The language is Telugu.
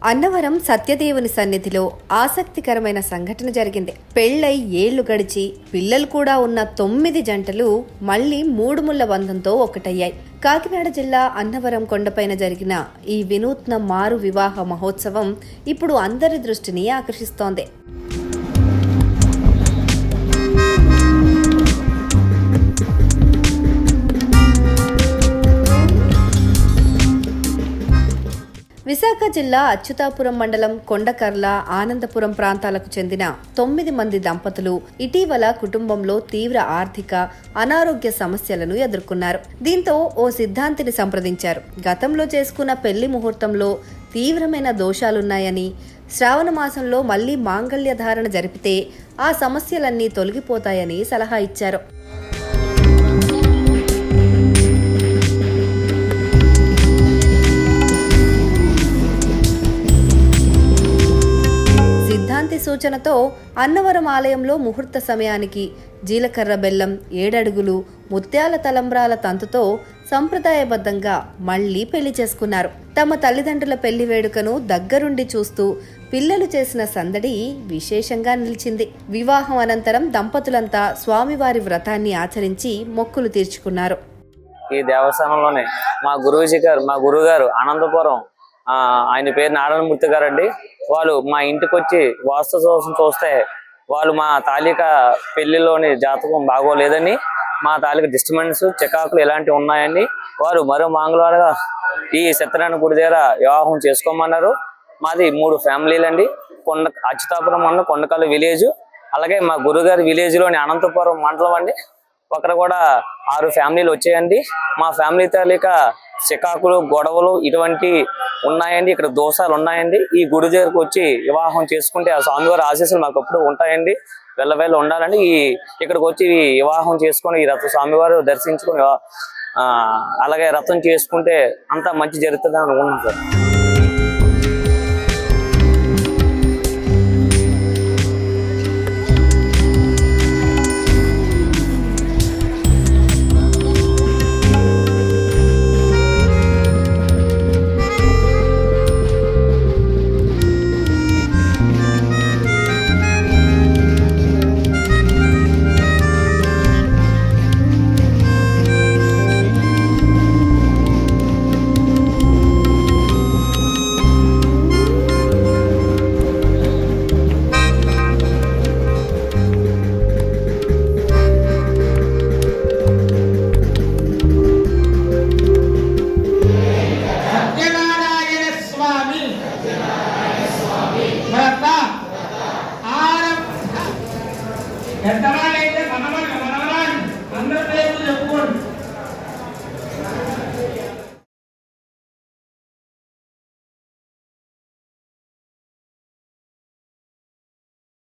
అన్నవరం సత్యదేవుని సన్నిధిలో ఆసక్తికరమైన సంఘటన జరిగింది. పెళ్లై ఏళ్లు గడిచి పిల్లలు కూడా ఉన్న 9 జంటలు మళ్లీ 3 ముళ్ల బంధంతో ఒకటయ్యాయి. కాకినాడ జిల్లా అన్నవరం కొండపైన జరిగిన ఈ వినూత్న మారు వివాహ మహోత్సవం ఇప్పుడు అందరి దృష్టిని ఆకర్షిస్తోంది. విశాఖ జిల్లా అచ్యుతాపురం మండలం కొండకర్ల, ఆనందపురం ప్రాంతాలకు చెందిన 9 మంది దంపతులు ఇటీవల కుటుంబంలో తీవ్ర ఆర్థిక, అనారోగ్య సమస్యలను ఎదుర్కొన్నారు. దీంతో ఓ సిద్ధాంతిని సంప్రదించారు. గతంలో చేసుకున్న పెళ్లి ముహూర్తంలో తీవ్రమైన దోషాలున్నాయని, శ్రావణ మాసంలో మళ్లీ మాంగళ్య ధారణ జరిపితే ఆ సమస్యలన్నీ తొలగిపోతాయని సలహా ఇచ్చారు. సిద్ధాంతి సూచనతో అన్నవరం ఆలయంలో ముహూర్త సమయానికి జీలకర్ర బెల్లం, 7 అడుగులు, ముత్యాల తలంబ్రాల తంతుతో సంప్రదాయబద్ధంగా మళ్లీ పెళ్లి చేసుకున్నారు. తమ తల్లిదండ్రుల పెళ్లి వేడుకను దగ్గరుండి చూస్తూ పిల్లలు చేసిన సందడి విశేషంగా నిలిచింది. వివాహం అనంతరం దంపతులంతా స్వామివారి వ్రతాన్ని ఆచరించి మొక్కులు తీర్చుకున్నారు. ఈ దేవస్థానంలోనే మా గురువుగారు ఆనందపురం, ఆయన పేరు నారాయణమూర్తి గారు అండి. వాళ్ళు మా ఇంటికి వచ్చి వాస్తు చూస్తే వాళ్ళు మా తాలూక పెళ్లిలోని జాతకం బాగోలేదని, మా తాలూక డిస్టర్బెన్స్, చికాకులు ఇలాంటివి ఉన్నాయని వారు మరో మంగళవారంగా ఈ సత్యనారాయణ గుడి దగ్గర వివాహం చేసుకోమన్నారు. మాది 3 ఫ్యామిలీలు అండి. అచ్యుతాపురం అన్న కొండకల్లు విలేజ్, అలాగే మా గురుగారి విలేజ్ లోని అనంతపురం మండలం అండి. అక్కడ కూడా 6 ఫ్యామిలీలు వచ్చాయండి. మా ఫ్యామిలీ తాలూక చికాకులు, గొడవలు ఇటువంటి ఉన్నాయండి. ఇక్కడ దోషాలు ఉన్నాయండి. ఈ గుడి దగ్గరకు వచ్చి వివాహం చేసుకుంటే ఆ స్వామివారి ఆశీస్సులు మాకు ఎప్పుడు ఉంటాయండి. వెళ్ళ ఉండాలండి. ఇక్కడికి వచ్చి వివాహం చేసుకొని ఈ రథ స్వామివారు దర్శించుకొని అలాగే రథం చేసుకుంటే అంతా మంచి జరుగుతుంది అని అనుకున్నాం సార్. Entra